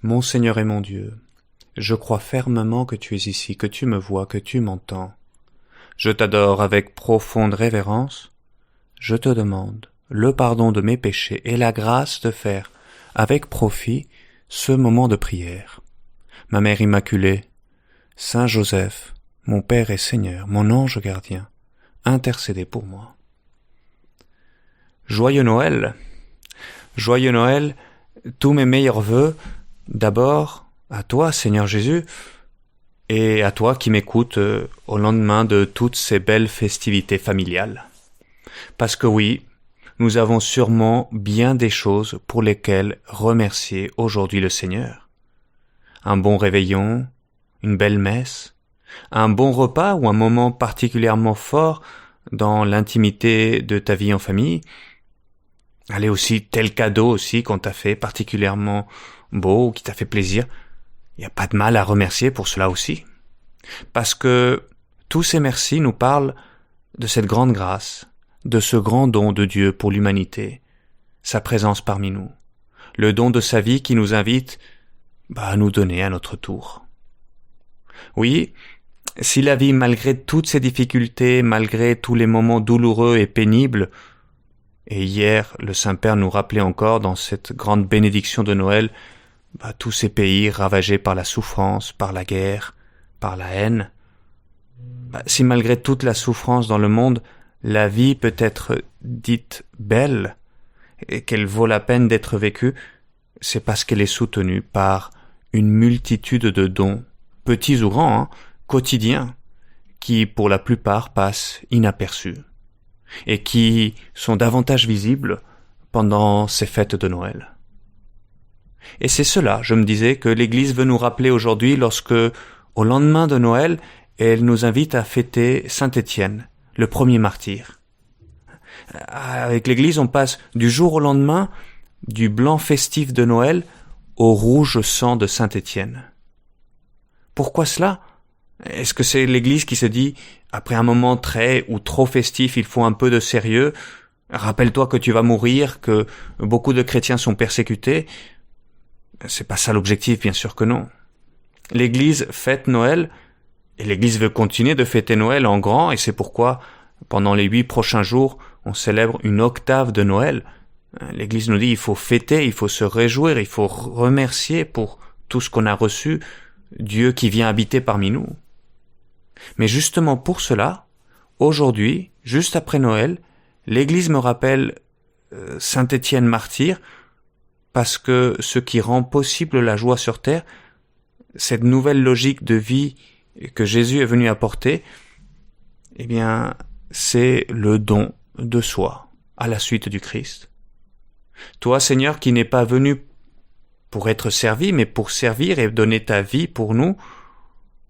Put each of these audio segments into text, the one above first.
Mon Seigneur et mon Dieu, je crois fermement que tu es ici, que tu me vois, que tu m'entends. Je t'adore avec profonde révérence. Je te demande le pardon de mes péchés et la grâce de faire, avec profit, ce moment de prière. Ma Mère Immaculée, Saint Joseph, mon Père et Seigneur, mon ange gardien, intercédez pour moi. Joyeux Noël! Joyeux Noël, tous mes meilleurs vœux, d'abord à toi, Seigneur Jésus, et à toi qui m'écoutes au lendemain de toutes ces belles festivités familiales. Parce que oui, nous avons sûrement bien des choses pour lesquelles remercier aujourd'hui le Seigneur. Un bon réveillon, une belle messe, un bon repas ou un moment particulièrement fort dans l'intimité de ta vie en famille. Allez aussi, tel cadeau aussi qu'on t'a fait particulièrement beau ou qui t'a fait plaisir. Il n'y a pas de mal à remercier pour cela aussi. Parce que tous ces merci nous parlent de cette grande grâce, de ce grand don de Dieu pour l'humanité, sa présence parmi nous, le don de sa vie qui nous invite à nous donner à notre tour. Oui, si la vie, malgré toutes ses difficultés, malgré tous les moments douloureux et pénibles, et hier, le Saint-Père nous rappelait encore dans cette grande bénédiction de Noël, tous ces pays ravagés par la souffrance, par la guerre, par la haine. Si malgré toute la souffrance dans le monde, la vie peut être dite belle et qu'elle vaut la peine d'être vécue, c'est parce qu'elle est soutenue par une multitude de dons, petits ou grands, quotidiens, qui pour la plupart passent inaperçus et qui sont davantage visibles pendant ces fêtes de Noël. Et c'est cela, je me disais, que l'Église veut nous rappeler aujourd'hui lorsque, au lendemain de Noël, elle nous invite à fêter Saint Étienne, le premier martyr. Avec l'Église, on passe du jour au lendemain, du blanc festif de Noël au rouge sang de Saint Étienne. Pourquoi cela ? Est-ce que c'est l'Église qui se dit, après un moment très ou trop festif, il faut un peu de sérieux, rappelle-toi que tu vas mourir, que beaucoup de chrétiens sont persécutés ? C'est pas ça l'objectif, bien sûr que non. L'Église fête Noël, et l'Église veut continuer de fêter Noël en grand, et c'est pourquoi, pendant les 8 prochains jours, on célèbre une octave de Noël. L'Église nous dit, il faut fêter, il faut se réjouir, il faut remercier pour tout ce qu'on a reçu, Dieu qui vient habiter parmi nous. Mais justement pour cela, aujourd'hui, juste après Noël, l'Église me rappelle Saint Étienne martyr, parce que ce qui rend possible la joie sur terre, cette nouvelle logique de vie que Jésus est venu apporter, eh bien, c'est le don de soi à la suite du Christ. Toi, Seigneur, qui n'es pas venu pour être servi, mais pour servir et donner ta vie pour nous,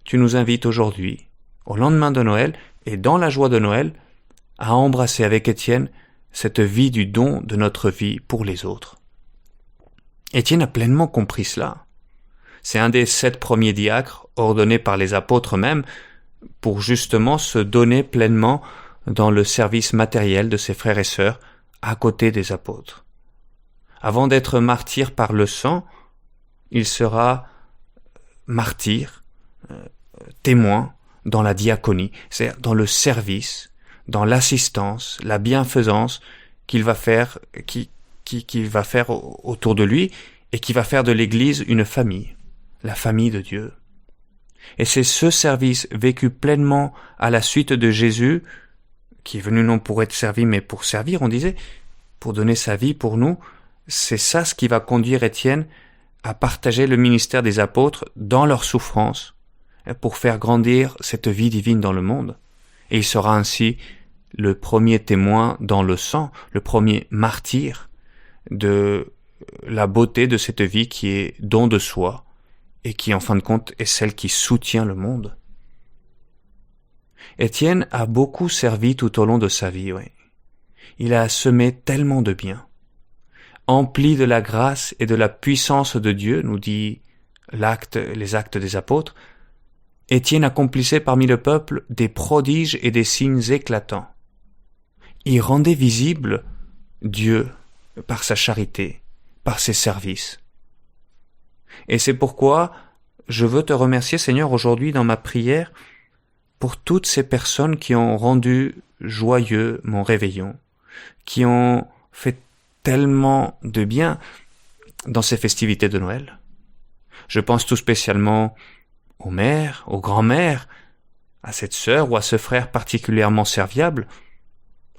tu nous invites aujourd'hui, au lendemain de Noël et dans la joie de Noël, à embrasser avec Étienne cette vie du don de notre vie pour les autres. Étienne a pleinement compris cela. C'est un des 7 premiers diacres ordonnés par les apôtres même pour justement se donner pleinement dans le service matériel de ses frères et sœurs à côté des apôtres. Avant d'être martyr par le sang, il sera martyr, témoin dans la diaconie, c'est-à-dire dans le service, dans l'assistance, la bienfaisance qu'il va faire, qu'il va faire autour de lui et qui va faire de l'Église une famille, la famille de Dieu. Et c'est ce service vécu pleinement à la suite de Jésus, qui est venu non pour être servi mais pour servir, on disait, pour donner sa vie pour nous, c'est ça ce qui va conduire Étienne à partager le ministère des apôtres dans leur souffrance, pour faire grandir cette vie divine dans le monde. Et il sera ainsi le premier témoin dans le sang, le premier martyr de la beauté de cette vie qui est don de soi et qui en fin de compte est celle qui soutient le monde. Étienne a beaucoup servi tout au long de sa vie, oui. Il a semé tellement de bien. Empli de la grâce et de la puissance de Dieu, nous dit les actes des apôtres, Étienne accomplissait parmi le peuple des prodiges et des signes éclatants. Il rendait visible Dieu par sa charité, par ses services. Et c'est pourquoi je veux te remercier, Seigneur, aujourd'hui dans ma prière pour toutes ces personnes qui ont rendu joyeux mon réveillon, qui ont fait tellement de bien dans ces festivités de Noël. Je pense tout spécialement aux mères, aux grands-mères, à cette sœur ou à ce frère particulièrement serviable,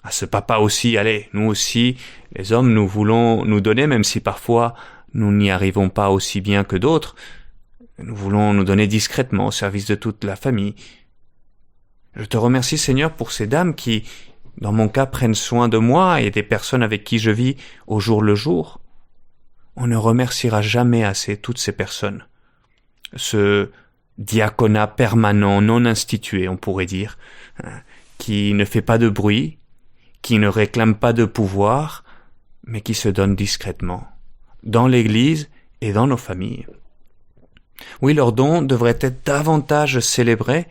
à ce papa aussi. Allez, nous aussi, les hommes, nous voulons nous donner, même si parfois nous n'y arrivons pas aussi bien que d'autres. Nous voulons nous donner discrètement au service de toute la famille. Je te remercie, Seigneur, pour ces dames qui, dans mon cas, prennent soin de moi et des personnes avec qui je vis au jour le jour. On ne remerciera jamais assez toutes ces personnes. Ce diaconat permanent, non institué, on pourrait dire, qui ne fait pas de bruit, qui ne réclame pas de pouvoir, mais qui se donne discrètement, dans l'Église et dans nos familles. Oui, leur don devrait être davantage célébré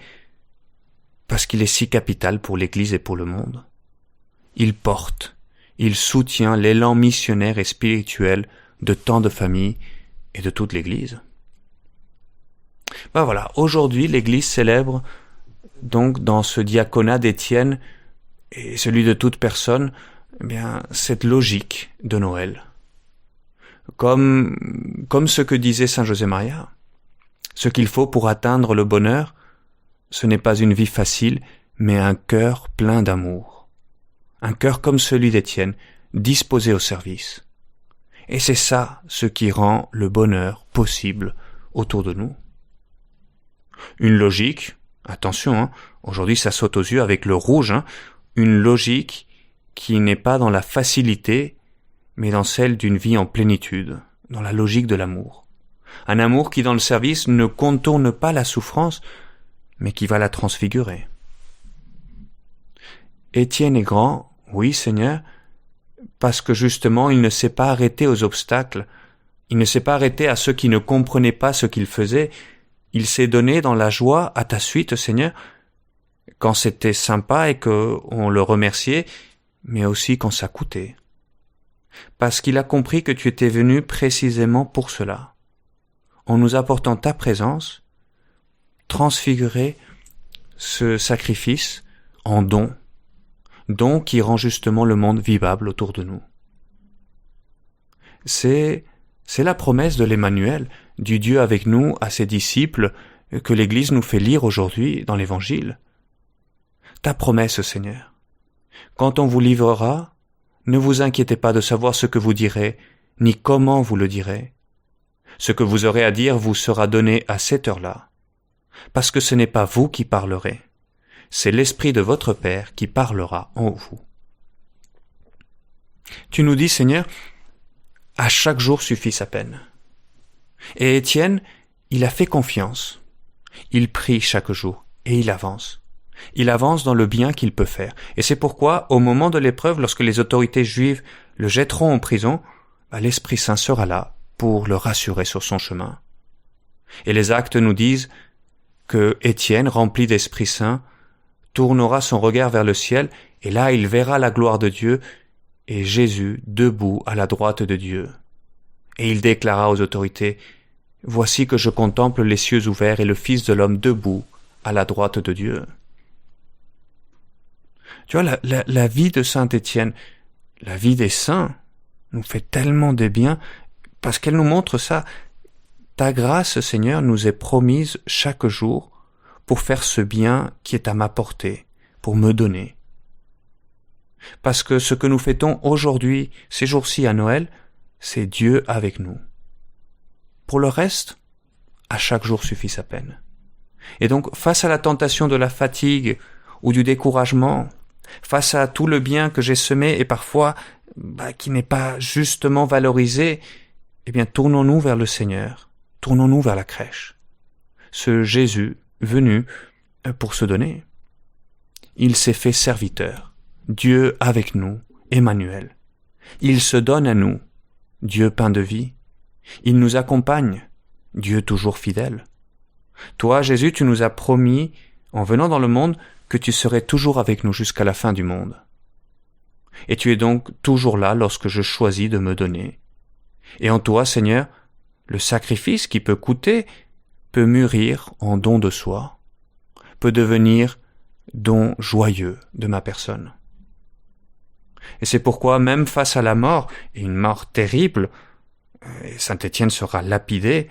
parce qu'il est si capital pour l'Église et pour le monde. Il porte, il soutient l'élan missionnaire et spirituel de tant de familles et de toute l'Église. Voilà, aujourd'hui l'Église célèbre donc dans ce diaconat d'Étienne et celui de toute personne, cette logique de Noël. Comme ce que disait Saint José Maria. Ce qu'il faut pour atteindre le bonheur, ce n'est pas une vie facile, mais un cœur plein d'amour. Un cœur comme celui d'Étienne, disposé au service. Et c'est ça ce qui rend le bonheur possible autour de nous. Une logique, attention, aujourd'hui ça saute aux yeux avec le rouge, une logique qui n'est pas dans la facilité, mais dans celle d'une vie en plénitude, dans la logique de l'amour. Un amour qui, dans le service, ne contourne pas la souffrance, mais qui va la transfigurer. Étienne est grand, oui Seigneur, parce que justement il ne s'est pas arrêté aux obstacles, il ne s'est pas arrêté à ceux qui ne comprenaient pas ce qu'il faisait, il s'est donné dans la joie à ta suite, Seigneur, quand c'était sympa et qu'on le remerciait, mais aussi quand ça coûtait. Parce qu'il a compris que tu étais venu précisément pour cela. En nous apportant ta présence, transfigurer ce sacrifice en don qui rend justement le monde vivable autour de nous. C'est la promesse de l'Emmanuel, du Dieu avec nous à ses disciples, que l'Église nous fait lire aujourd'hui dans l'Évangile. Ta promesse, Seigneur. Quand on vous livrera, ne vous inquiétez pas de savoir ce que vous direz, ni comment vous le direz. Ce que vous aurez à dire vous sera donné à cette heure-là, parce que ce n'est pas vous qui parlerez, c'est l'Esprit de votre Père qui parlera en vous. Tu nous dis, Seigneur, à chaque jour suffit sa peine. Et Étienne, il a fait confiance. Il prie chaque jour et il avance. Il avance dans le bien qu'il peut faire. Et c'est pourquoi, au moment de l'épreuve, lorsque les autorités juives le jetteront en prison, l'Esprit Saint sera là pour le rassurer sur son chemin. Et les actes nous disent que Étienne, rempli d'Esprit Saint, tournera son regard vers le ciel, et là il verra la gloire de Dieu, et Jésus debout à la droite de Dieu. Et il déclara aux autorités, « Voici que je contemple les cieux ouverts et le Fils de l'homme debout à la droite de Dieu. » Tu vois, la vie de Saint Étienne, la vie des saints, nous fait tellement de bien, parce qu'elle nous montre ça. Ta grâce, Seigneur, nous est promise chaque jour pour faire ce bien qui est à ma portée, pour me donner. Parce que ce que nous fêtons aujourd'hui, ces jours-ci à Noël, c'est Dieu avec nous. Pour le reste, à chaque jour suffit sa peine. Et donc, face à la tentation de la fatigue ou du découragement, face à tout le bien que j'ai semé et parfois qui n'est pas justement valorisé, tournons-nous vers le Seigneur, tournons-nous vers la crèche. Ce Jésus venu pour se donner. Il s'est fait serviteur, Dieu avec nous, Emmanuel. Il se donne à nous, Dieu pain de vie. Il nous accompagne, Dieu toujours fidèle. Toi, Jésus, tu nous as promis, en venant dans le monde, que tu serais toujours avec nous jusqu'à la fin du monde. Et tu es donc toujours là lorsque je choisis de me donner. Et en toi, Seigneur, le sacrifice qui peut coûter peut mûrir en don de soi, peut devenir don joyeux de ma personne. Et c'est pourquoi, même face à la mort, et une mort terrible, et Saint Étienne sera lapidé,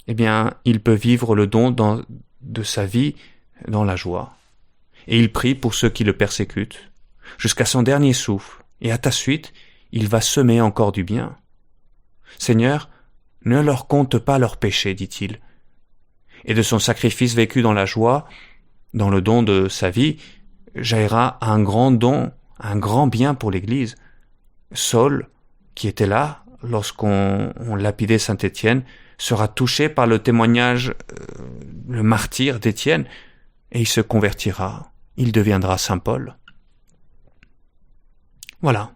eh bien, il peut vivre le don de sa vie dans la joie. Et il prie pour ceux qui le persécutent, jusqu'à son dernier souffle, et à ta suite, il va semer encore du bien. Seigneur, ne leur compte pas leurs péchés, dit-il. Et de son sacrifice vécu dans la joie, dans le don de sa vie, jaillira un grand don, un grand bien pour l'Église. Saul, qui était là lorsqu'on lapidait Saint Étienne, sera touché par le témoignage, le martyre d'Étienne, et il se convertira. Il deviendra Saint Paul. Voilà.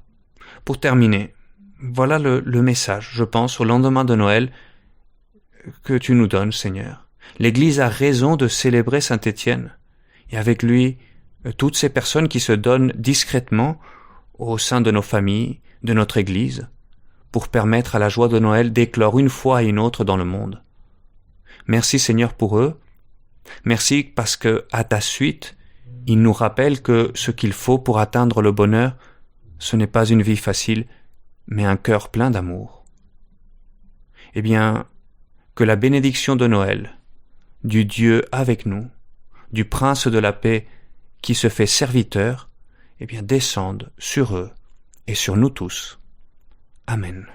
Pour terminer, voilà le message, je pense, au lendemain de Noël, que tu nous donnes, Seigneur. L'Église a raison de célébrer Saint Étienne, et avec lui, toutes ces personnes qui se donnent discrètement au sein de nos familles, de notre Église, pour permettre à la joie de Noël d'éclore une fois et une autre dans le monde. Merci Seigneur pour eux. Merci parce que, à ta suite, ils nous rappellent que ce qu'il faut pour atteindre le bonheur, ce n'est pas une vie facile, mais un cœur plein d'amour. Eh bien, que la bénédiction de Noël, du Dieu avec nous, du Prince de la paix qui se fait serviteur, eh bien, descende sur eux et sur nous tous. Amen.